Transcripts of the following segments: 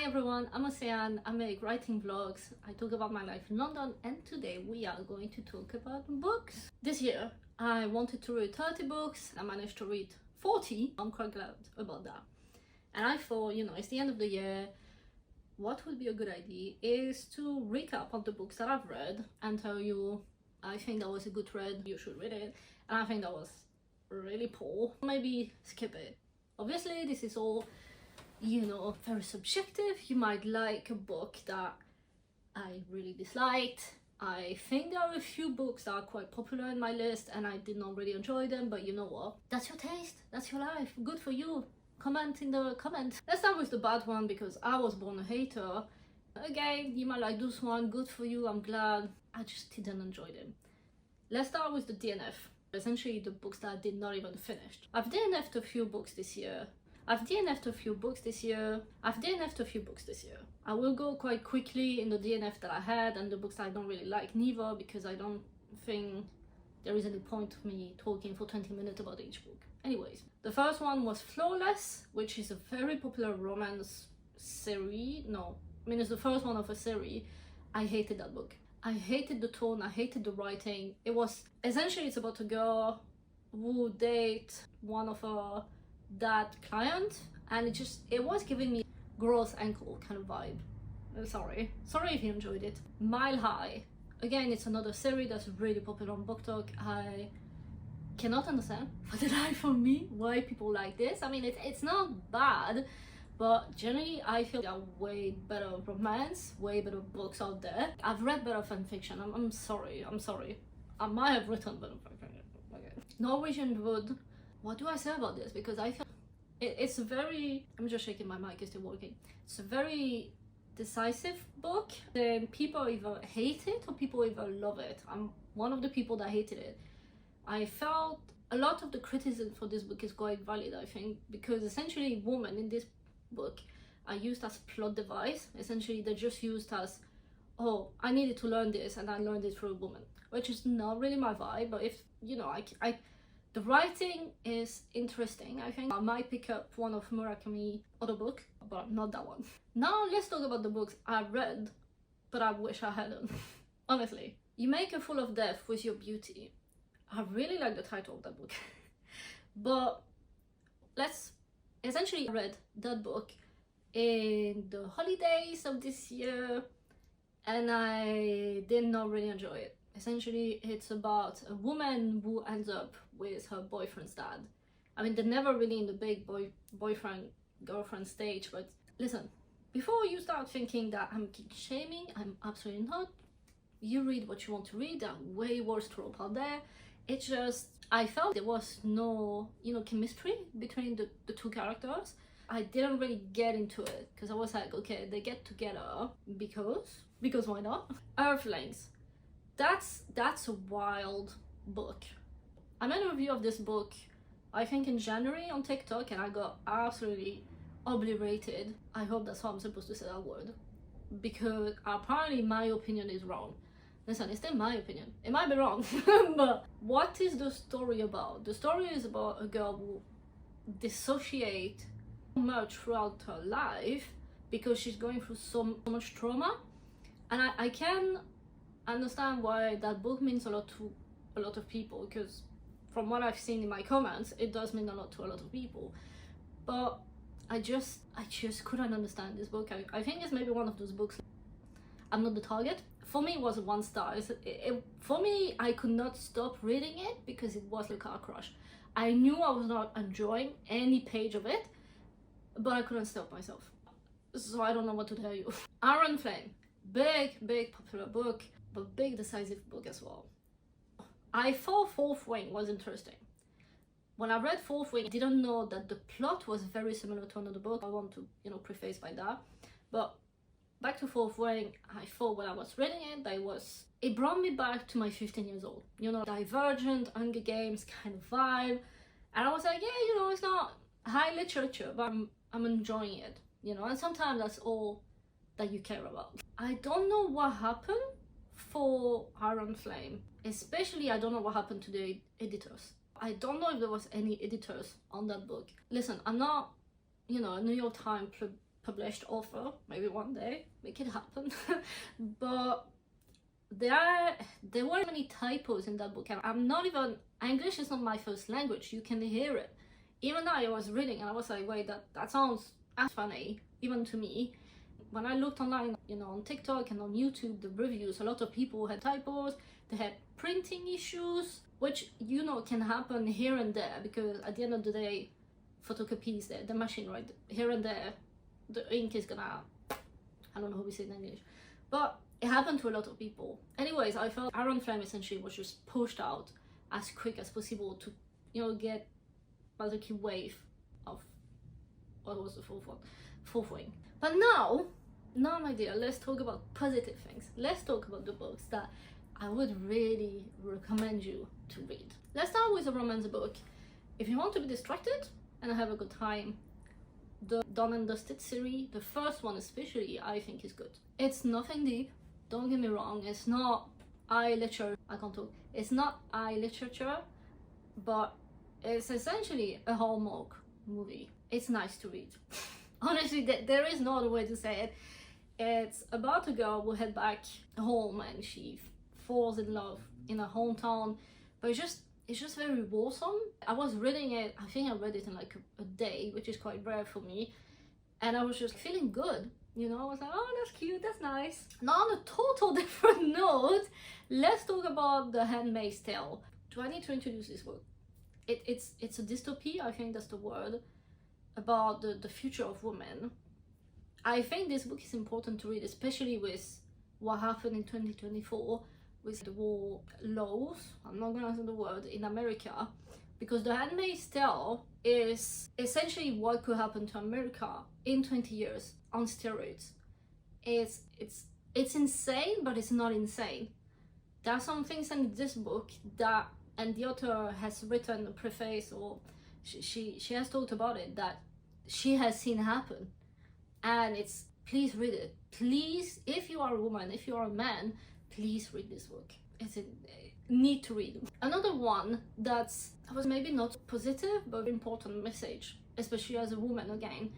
Hi everyone, I'm Ocean. I make writing vlogs. I talk about my life in London, and today we are going to talk about books. This year I wanted to read 30 books. I managed to read 40. I'm quite glad about that. And I thought, it's the end of the year. What would be a good idea is to recap on the books that I've read and tell you, I think that was a good read, you should read it, and I think that was really poor, maybe skip it. Obviously this is all very subjective. You might like a book that I really disliked. I think there are a few books that are quite popular in my list and I did not really enjoy them, but you know what? That's your taste, that's your life, good for you. Comment in the comments. Let's start with the bad one because I was born a hater. Again, you might like this one, good for you, I'm glad. I just didn't enjoy them. Let's start with the DNF. Essentially the books that I did not even finish. I've DNF'd a few books this year. I will go quite quickly in the DNF that I had and the books I don't really like neither, because I don't think there is any point of me talking for 20 minutes about each book. Anyways, the first one was Flawless, which is a very popular romance series. It's the first one of a series. I hated that book. I hated the tone, I hated the writing. It's about a girl who dates one of her that client, and it was giving me gross ankle kind of vibe. Sorry if you enjoyed it. Mile High, again, it's another series that's really popular on BookTok. I cannot understand for the life of me why people like this. It's not bad, but generally I feel there are way better romance, way better books out there. I've read better fan fiction. I'm sorry, I might have written better fan fiction. Okay. Norwegian Wood. What do I say about this? Because I feel it's a very... I'm just shaking my mic, it's still working. It's a very decisive book. Then people either hate it or people either love it. I'm one of the people that hated it. I felt a lot of the criticism for this book is quite valid, I think, because essentially women in this book are used as plot device. Essentially they're just used as, oh, I needed to learn this and I learned it through a woman, which is not really my vibe. But if, the writing is interesting, I think. I might pick up one of Murakami other book, but not that one. Now let's talk about the books I read, but I wish I hadn't. Honestly. You Make a Fool of Death with Your Beauty. I really like the title of that book. But essentially I read that book in the holidays of this year and I did not really enjoy it. Essentially, it's about a woman who ends up with her boyfriend's dad. They're never really in the big boyfriend-girlfriend stage, but listen, before you start thinking that I'm shaming, I'm absolutely not. You read what you want to read. There are way worse trope out there. It's just, I felt there was no, chemistry between the two characters. I didn't really get into it, because I was like, okay, they get together because why not? Earthlings. That's a wild book. I made a review of this book, I think in January on TikTok, and I got absolutely obliterated. I hope that's how I'm supposed to say that word, because apparently my opinion is wrong. Listen, it's still my opinion. It might be wrong, but what is the story about? The story is about a girl who dissociates so much throughout her life because she's going through so much trauma, and I can understand why that book means a lot to a lot of people, because from what I've seen in my comments, it does mean a lot to a lot of people. But I just couldn't understand this book. I think it's maybe one of those books I'm not the target. For me, it was 1 star. For me, I could not stop reading it because it was like a car crush. I knew I was not enjoying any page of it, but I couldn't stop myself. So I don't know what to tell you. Iron Flame. Big popular book, but big decisive book as well. I thought Fourth Wing was interesting. When I read Fourth Wing, I didn't know that the plot was very similar to another book. I want to, preface by that. But back to Fourth Wing, I thought when I was reading it, that it brought me back to my 15 years old. Divergent, Hunger Games kind of vibe. And I was like, yeah, it's not high literature, but I'm enjoying it, and sometimes that's all that you care about. I don't know what happened for Iron Flame, especially I don't know what happened to the editors. I don't know if there was any editors on that book. Listen, I'm not, a New York Times published author, maybe one day, make it happen. But there were many typos in that book, and I'm not even, English is not my first language, you can hear it. Even though I was reading and I was like, wait, that sounds funny, even to me. When I looked online, you know, on TikTok and on YouTube, the reviews, a lot of people had typos, they had printing issues, which, you know, can happen here and there, because at the end of the day, photocopy is the machine, right? Here and there, the ink is gonna, I don't know how we say it in English, but it happened to a lot of people. Anyways, I felt Iron Flame essentially was just pushed out as quick as possible to, you know, get basically wave of, what was the fourth wing. But now, my dear, let's talk about positive things. Let's talk about the books that I would really recommend you to read. Let's start with a romance book. If you want to be distracted and have a good time, the Done and Dusted series, the first one especially, I think is good. It's nothing deep, don't get me wrong, it's not eye literature, I can't talk, it's not eye literature, but it's essentially a Hallmark movie. It's nice to read. Honestly, there is no other way to say it. It's about a girl who head back home and she falls in love in her hometown, but it's just very wholesome. I was reading it, I think I read it in like a day, which is quite rare for me, and I was just feeling good, you know. I was like, oh, that's cute, that's nice. Now on a total different note, let's talk about The Handmaid's Tale. Do I need to introduce this book? It's a dystopia, I think that's the word, about the future of women. I think this book is important to read, especially with what happened in 2024 with the war laws, I'm not gonna say the word, in America, because The Handmaid's Tale is essentially what could happen to America in 20 years on steroids. It's insane, but it's not insane. There are some things in this book that, and the author has written a preface, or she has talked about it, that she has seen happen, and it's, please read it. Please, if you are a woman, if you are a man, please read this book. It's a need to read. Another one that was maybe not positive but important message, especially as a woman again,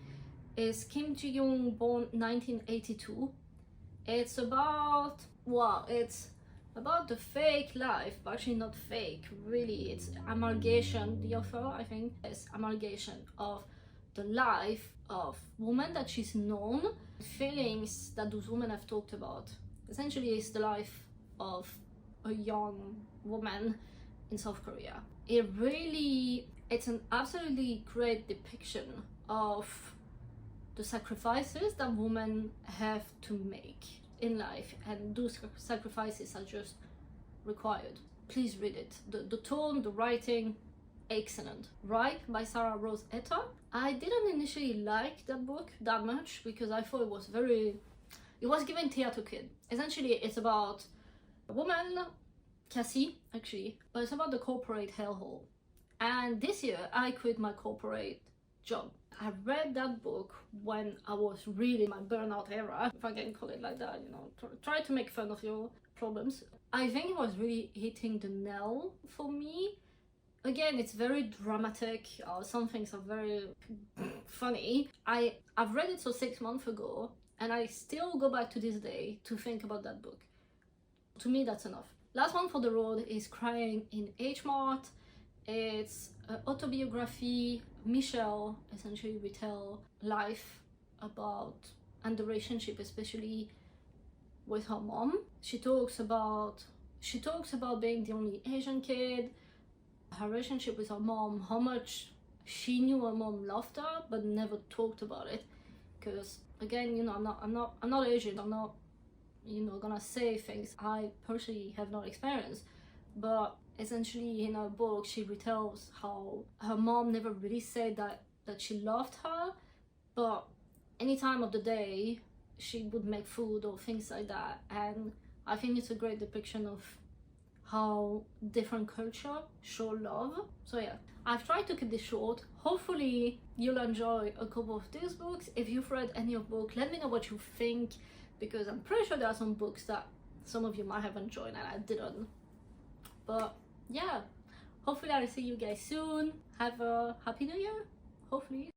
is Kim Ji-young, born 1982. It's about, well, it's about the fake life, but actually not fake, really. It's amalgamation, the author, I think, is amalgamation of the life of women that she's known, feelings that those women have talked about. Essentially, it's the life of a young woman in South Korea. It's an absolutely great depiction of the sacrifices that women have to make in life, and those sacrifices are just required. Please read it. The tone, the writing, excellent. Ripe by Sarah Rose Etta. I didn't initially like that book that much because I thought it was given theater kid. Essentially, it's about a woman, Cassie, actually, but it's about the corporate hellhole. And this year, I quit my corporate job. I read that book when I was really in my burnout era, if I can call it like that, you know, try to make fun of your problems. I think it was really hitting the nail for me. Again, it's very dramatic, some things are very funny. I've read it 6 months ago, and I still go back to this day to think about that book. To me, that's enough. Last one for the road is Crying in H Mart. It's an autobiography. Michelle essentially retell life about, and the relationship especially with her mom. She talks about being the only Asian kid, her relationship with her mom, how much she knew her mom loved her but never talked about it, because again, you know, I'm not Asian, I'm not, you know, gonna say things I personally have not experienced, but essentially in her book she retells how her mom never really said that she loved her, but any time of the day she would make food or things like that. And I think it's a great depiction of how different culture show love. So yeah, I've tried to keep this short. Hopefully you'll enjoy a couple of these books. If you've read any of the book, let me know what you think, because I'm pretty sure there are some books that some of you might have enjoyed and I didn't. But yeah, hopefully I'll see you guys soon. Have a happy new year, hopefully.